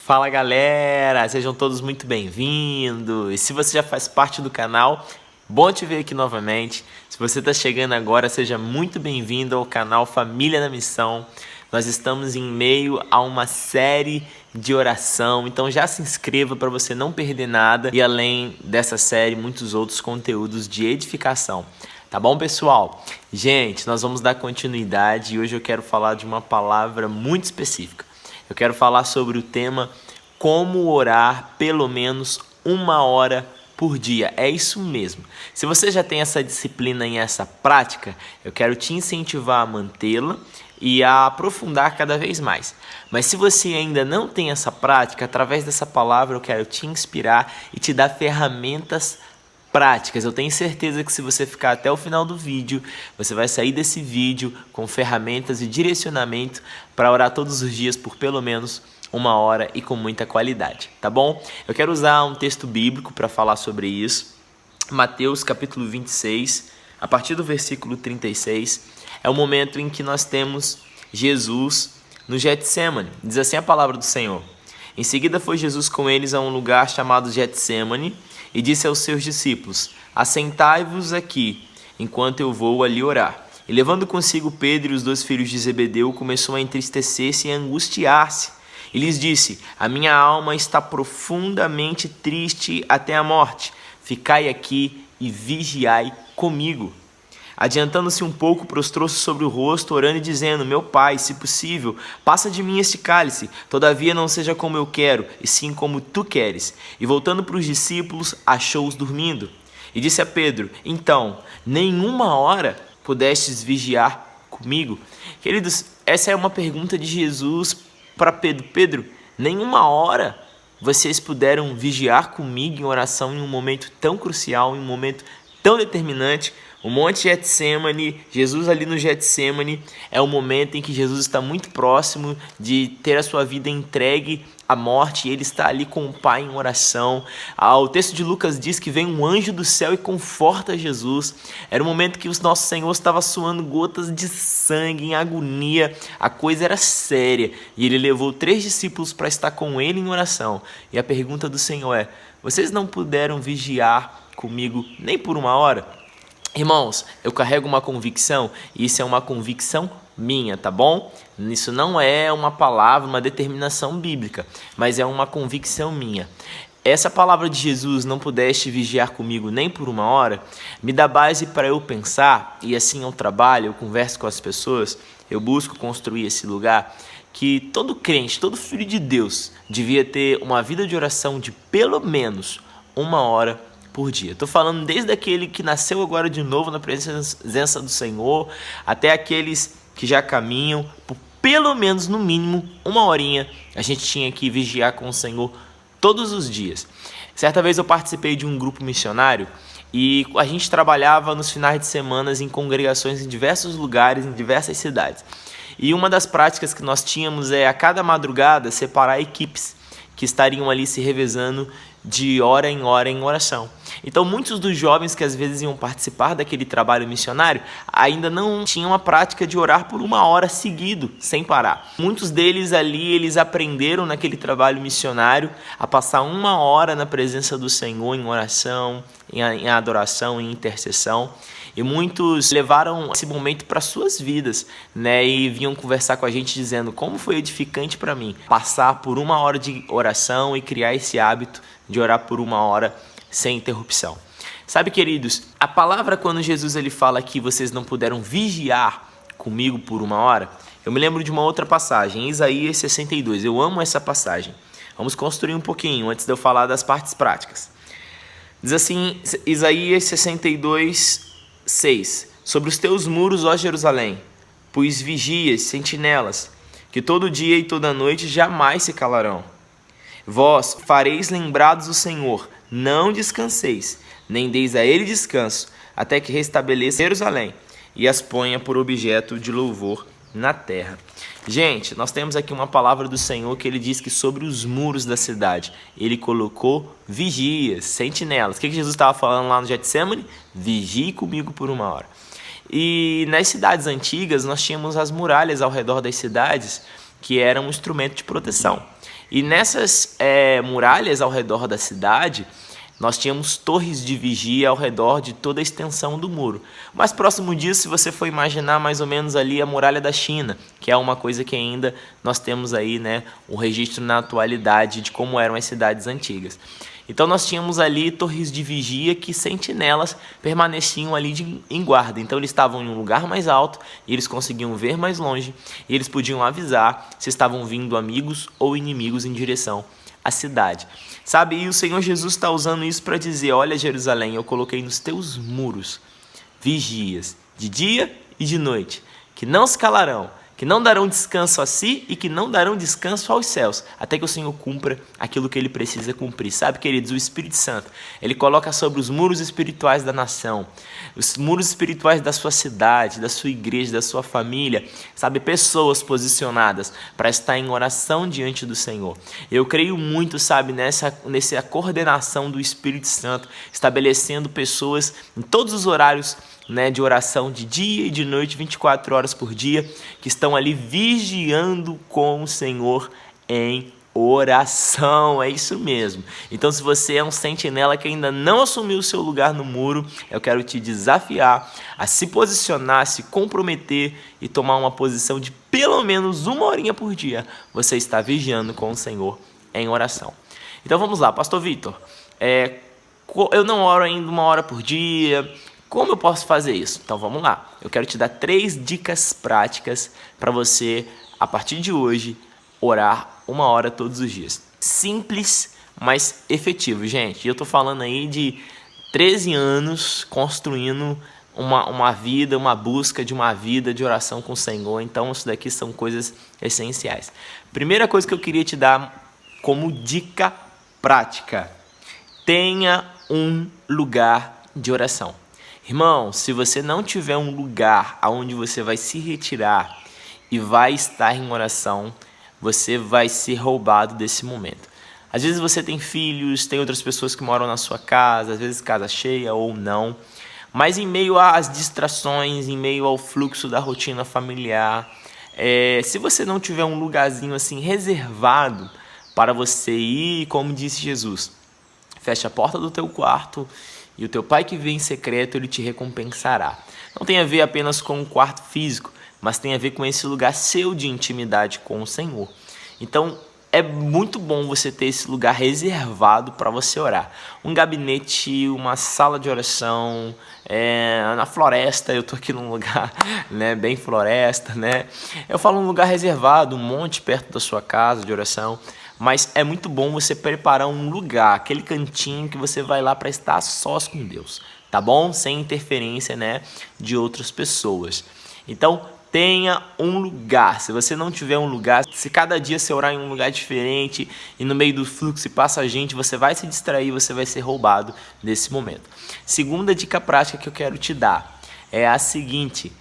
Fala galera, sejam todos muito bem-vindos. E se você já faz parte do canal, bom te ver aqui novamente. Se você está chegando agora, seja muito bem-vindo ao canal Família na Missão. Nós estamos em meio a uma série de oração, então já se inscreva para você não perder nada. E além dessa série, muitos outros conteúdos de edificação. Tá bom, pessoal? Gente, nós vamos dar continuidade e hoje eu quero falar de uma palavra muito específica. Eu quero falar sobre o tema como orar pelo menos 1 hora por dia. É isso mesmo. Se você já tem essa disciplina e essa prática, eu quero te incentivar a mantê-la e a aprofundar cada vez mais. Mas se você ainda não tem essa prática, através dessa palavra eu quero te inspirar e te dar ferramentas práticas. Eu tenho certeza que se você ficar até o final do vídeo, você vai sair desse vídeo com ferramentas e direcionamento para orar todos os dias por pelo menos 1 hora e com muita qualidade, tá bom? Eu quero usar um texto bíblico para falar sobre isso. Mateus capítulo 26, a partir do versículo 36, é o momento em que nós temos Jesus no Getsêmani. Diz assim a palavra do Senhor. Em seguida foi Jesus com eles a um lugar chamado Getsêmani e disse aos seus discípulos: assentai-vos aqui, enquanto eu vou ali orar. E levando consigo Pedro e os 2 filhos de Zebedeu, começou a entristecer-se e a angustiar-se. E lhes disse: a minha alma está profundamente triste até a morte. Ficai aqui e vigiai comigo. Adiantando-se um pouco, prostrou-se sobre o rosto, orando e dizendo: meu pai, se possível, passa de mim este cálice, todavia não seja como eu quero, e sim como tu queres. E voltando para os discípulos, achou-os dormindo. E disse a Pedro: então, nem 1 hora pudestes vigiar comigo? Queridos, essa é uma pergunta de Jesus para Pedro. Pedro, nem 1 hora vocês puderam vigiar comigo em oração em um momento tão crucial, em um momento tão determinante? O Monte Getsêmani, Jesus ali no Getsêmani, é o momento em que Jesus está muito próximo de ter a sua vida entregue à morte, e ele está ali com o Pai em oração. O texto de Lucas diz que vem um anjo do céu e conforta Jesus. Era o momento que o nosso Senhor estava suando gotas de sangue, em agonia, a coisa era séria, e ele levou 3 discípulos para estar com ele em oração. E a pergunta do Senhor é: vocês não puderam vigiar comigo nem por 1 hora? Irmãos, eu carrego uma convicção, e isso é uma convicção minha, tá bom? Isso não é uma palavra, uma determinação bíblica, mas é uma convicção minha. Essa palavra de Jesus, não pudeste vigiar comigo nem por 1 hora, me dá base para eu pensar, e assim eu trabalho, eu converso com as pessoas, eu busco construir esse lugar, que todo crente, todo filho de Deus devia ter uma vida de oração de pelo menos 1 hora por dia. Estou falando desde aquele que nasceu agora de novo na presença do Senhor, até aqueles que já caminham, por pelo menos, no mínimo, 1 horinha, a gente tinha que vigiar com o Senhor todos os dias. Certa vez eu participei de um grupo missionário e a gente trabalhava nos finais de semana em congregações em diversos lugares, em diversas cidades. E uma das práticas que nós tínhamos é, a cada madrugada, separar equipes que estariam ali se revezando de hora em oração. Então muitos dos jovens que às vezes iam participar daquele trabalho missionário ainda não tinham a prática de orar por 1 hora seguido, sem parar. Muitos deles ali, eles aprenderam naquele trabalho missionário a passar 1 hora na presença do Senhor em oração, em adoração, em intercessão. E muitos levaram esse momento para suas vidas, né? E vinham conversar com a gente dizendo como foi edificante para mim passar por 1 hora de oração e criar esse hábito de orar por 1 hora sem interrupção. Sabe, queridos, a palavra, quando Jesus ele fala que vocês não puderam vigiar comigo por 1 hora, eu me lembro de uma outra passagem, em Isaías 62. Eu amo essa passagem. Vamos construir um pouquinho antes de eu falar das partes práticas. Diz assim, Isaías 62, 6. Sobre os teus muros, ó Jerusalém, pus vigias, sentinelas, que todo dia e toda noite jamais se calarão. Vós fareis lembrados o Senhor, não descanseis, nem deis a ele descanso, até que restabeleça Jerusalém e as ponha por objeto de louvor na terra. Gente, nós temos aqui uma palavra do Senhor que ele diz que sobre os muros da cidade, ele colocou vigias, sentinelas. O que Jesus estava falando lá no Getsêmani? Vigie comigo por 1 hora. E nas cidades antigas, nós tínhamos as muralhas ao redor das cidades, que eram um instrumento de proteção. E nessas muralhas ao redor da cidade, nós tínhamos torres de vigia ao redor de toda a extensão do muro. Mais próximo disso, se você for imaginar mais ou menos ali a muralha da China, que é uma coisa que ainda nós temos aí, né, um registro na atualidade de como eram as cidades antigas. Então nós tínhamos ali torres de vigia que sentinelas permaneciam ali em guarda. Então eles estavam em um lugar mais alto e eles conseguiam ver mais longe e eles podiam avisar se estavam vindo amigos ou inimigos em direção à cidade. Sabe, e o Senhor Jesus está usando isso para dizer: olha, Jerusalém, eu coloquei nos teus muros vigias de dia e de noite, que não se calarão, que não darão descanso a si e que não darão descanso aos céus, até que o Senhor cumpra aquilo que Ele precisa cumprir. Sabe, queridos, o Espírito Santo, Ele coloca sobre os muros espirituais da nação, os muros espirituais da sua cidade, da sua igreja, da sua família, sabe, pessoas posicionadas para estar em oração diante do Senhor. Eu creio muito, sabe, nessa coordenação do Espírito Santo, estabelecendo pessoas em todos os horários, né, de oração de dia e de noite, 24 horas por dia, que estão ali vigiando com o Senhor em oração. É isso mesmo. Então, se você é um sentinela que ainda não assumiu o seu lugar no muro, eu quero te desafiar a se posicionar, a se comprometer e tomar uma posição de pelo menos 1 horinha por dia. Você está vigiando com o Senhor em oração. Então vamos lá, Pastor Vitor. Eu não oro ainda 1 hora por dia. Como eu posso fazer isso? Então vamos lá. Eu quero te dar 3 dicas práticas para você, a partir de hoje, orar 1 hora todos os dias. Simples, mas efetivo, gente. Eu estou falando aí de 13 anos construindo uma vida, uma busca de uma vida de oração com o Senhor. Então isso daqui são coisas essenciais. Primeira coisa que eu queria te dar como dica prática: tenha um lugar de oração. Irmão, se você não tiver um lugar onde você vai se retirar e vai estar em oração, você vai ser roubado desse momento. Às vezes você tem filhos, tem outras pessoas que moram na sua casa, às vezes casa cheia ou não, mas em meio às distrações, em meio ao fluxo da rotina familiar, se você não tiver um lugarzinho assim reservado para você ir, como disse Jesus, fecha a porta do teu quarto e o teu pai que vê em secreto, ele te recompensará. Não tem a ver apenas com o quarto físico, mas tem a ver com esse lugar seu de intimidade com o Senhor. Então, é muito bom você ter esse lugar reservado para você orar. Um gabinete, uma sala de oração, na floresta. Eu estou aqui num lugar, né, bem floresta, né? Eu falo um lugar reservado, um monte perto da sua casa de oração. Mas é muito bom você preparar um lugar, aquele cantinho que você vai lá para estar sós com Deus, tá bom? Sem interferência, né, de outras pessoas. Então, tenha um lugar. Se você não tiver um lugar, se cada dia você orar em um lugar diferente e no meio do fluxo passa gente, você vai se distrair, você vai ser roubado nesse momento. Segunda dica prática que eu quero te dar é a seguinte: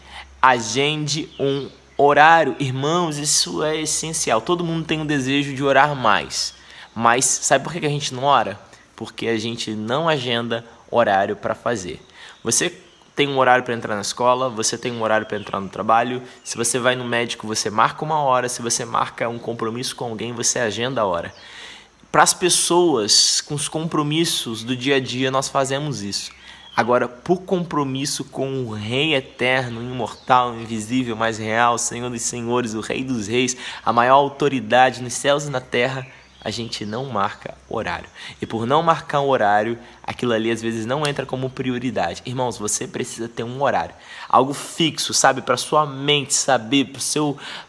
agende um horário. Irmãos, isso é essencial. Todo mundo tem um desejo de orar mais. Mas sabe por que a gente não ora? Porque a gente não agenda horário para fazer. Você tem um horário para entrar na escola, você tem um horário para entrar no trabalho. Se você vai no médico, você marca 1 hora. Se você marca um compromisso com alguém, você agenda a hora. Para as pessoas, com os compromissos do dia a dia, nós fazemos isso. Agora, por compromisso com o Rei eterno, imortal, invisível, mas real, Senhor dos senhores, o Rei dos reis, a maior autoridade nos céus e na terra, a gente não marca horário. E por não marcar um horário, aquilo ali às vezes não entra como prioridade. Irmãos, você precisa ter um horário, algo fixo, sabe? Para sua mente saber,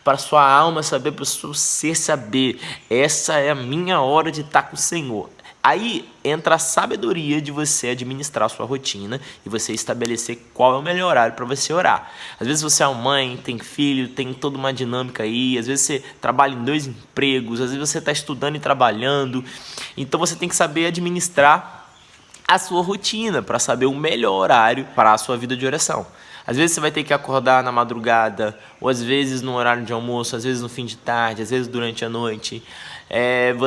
para sua alma saber, para o seu ser saber. Essa é a minha hora de estar com o Senhor. Aí entra a sabedoria de você administrar a sua rotina e você estabelecer qual é o melhor horário para você orar. Às vezes você é uma mãe, tem filho, tem toda uma dinâmica aí. Às vezes você trabalha em 2 empregos, às vezes você está estudando e trabalhando. Então você tem que saber administrar a sua rotina para saber o melhor horário para a sua vida de oração. Às vezes você vai ter que acordar na madrugada, ou às vezes no horário de almoço, às vezes no fim de tarde, às vezes durante a noite.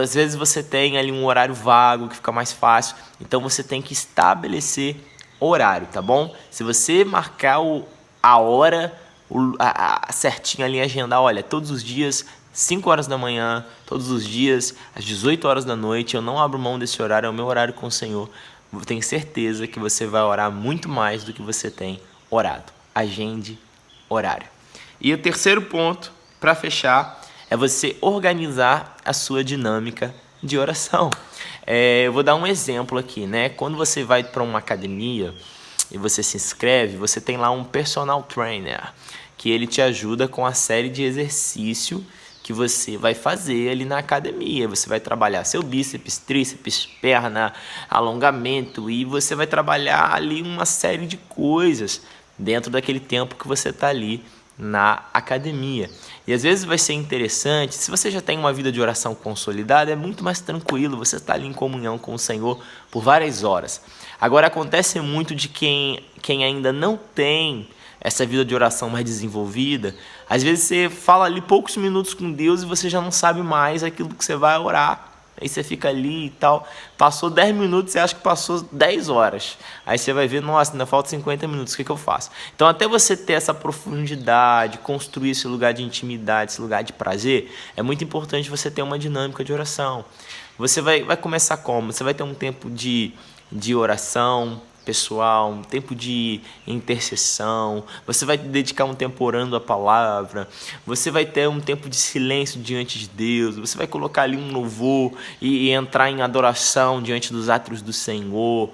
Às vezes você tem ali um horário vago que fica mais fácil. Então você tem que estabelecer horário, tá bom? Se você marcar a hora certinho ali, agendar, olha, todos os dias 5 horas da manhã, todos os dias, às 18 horas da noite. Eu não abro mão desse horário, é o meu horário com o Senhor. Eu tenho certeza que você vai orar muito mais do que você tem orado. Agende horário. E o terceiro ponto, para fechar, é você organizar a sua dinâmica de oração. Eu vou dar um exemplo aqui, né? Quando você vai para uma academia e você se inscreve, você tem lá um personal trainer, que ele te ajuda com a série de exercício que você vai fazer ali na academia. Você vai trabalhar seu bíceps, tríceps, perna, alongamento, e você vai trabalhar ali uma série de coisas dentro daquele tempo que você está ali na academia. E às vezes vai ser interessante, se você já tem uma vida de oração consolidada, é muito mais tranquilo, você está ali em comunhão com o Senhor por várias horas. Agora, acontece muito de quem ainda não tem essa vida de oração mais desenvolvida. Às vezes você fala ali poucos minutos com Deus e você já não sabe mais aquilo que você vai orar. Aí você fica ali e tal, passou 10 minutos, você acha que passou 10 horas. Aí você vai ver, nossa, ainda falta 50 minutos, o que eu faço? Então, até você ter essa profundidade, construir esse lugar de intimidade, esse lugar de prazer, é muito importante você ter uma dinâmica de oração. Você vai começar como? Você vai ter um tempo de oração pessoal, um tempo de intercessão, você vai dedicar um tempo orando a palavra, você vai ter um tempo de silêncio diante de Deus, você vai colocar ali um louvor e entrar em adoração diante dos átrios do Senhor,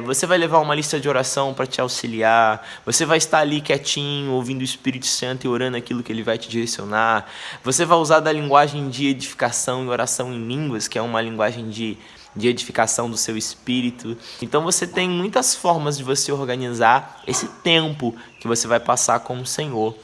você vai levar uma lista de oração para te auxiliar, você vai estar ali quietinho, ouvindo o Espírito Santo e orando aquilo que Ele vai te direcionar, você vai usar da linguagem de edificação e oração em línguas, que é uma linguagem de edificação do seu espírito. Então você tem muitas formas de você organizar esse tempo que você vai passar com o Senhor.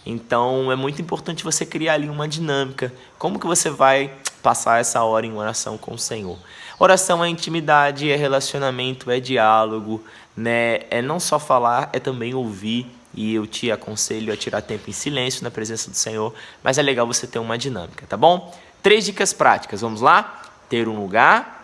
Então é muito importante você criar ali uma dinâmica. Como que você vai passar essa hora em oração com o Senhor? Oração é intimidade, é relacionamento, é diálogo, né? É não só falar, é também ouvir. E eu te aconselho a tirar tempo em silêncio na presença do Senhor. Mas é legal você ter uma dinâmica, tá bom? 3 dicas práticas, vamos lá? Ter um lugar,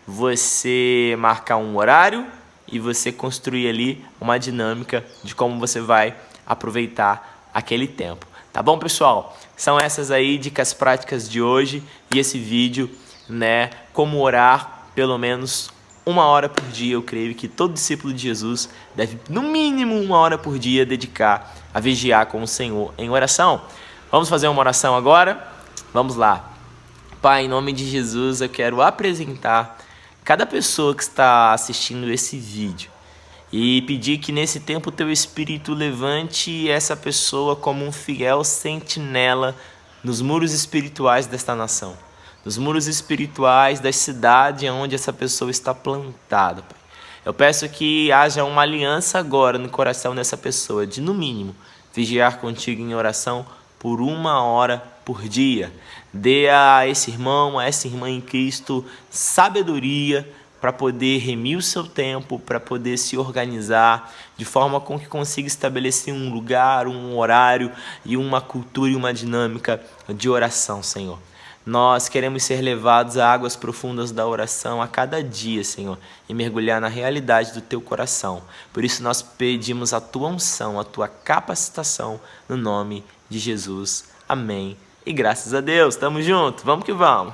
você marcar um horário e você construir ali uma dinâmica de como você vai aproveitar aquele tempo. Tá bom, pessoal? São essas aí dicas práticas de hoje e esse vídeo, né? Como orar pelo menos 1 hora por dia. Eu creio que todo discípulo de Jesus deve, no mínimo 1 hora por dia, dedicar a vigiar com o Senhor em oração. Vamos fazer uma oração agora? Vamos lá. Pai, em nome de Jesus, eu quero apresentar cada pessoa que está assistindo esse vídeo e pedir que nesse tempo o Teu Espírito levante essa pessoa como um fiel sentinela nos muros espirituais desta nação, nos muros espirituais da cidade onde essa pessoa está plantada, Pai. Eu peço que haja uma aliança agora no coração dessa pessoa, de no mínimo vigiar contigo em oração por 1 hora por dia. Dê a esse irmão, a essa irmã em Cristo, sabedoria para poder remir o seu tempo, para poder se organizar, de forma com que consiga estabelecer um lugar, um horário e uma cultura e uma dinâmica de oração, Senhor. Nós queremos ser levados a águas profundas da oração a cada dia, Senhor, e mergulhar na realidade do Teu coração. Por isso nós pedimos a Tua unção, a Tua capacitação, no nome de Jesus. Amém. E graças a Deus, tamo junto, vamos que vamos.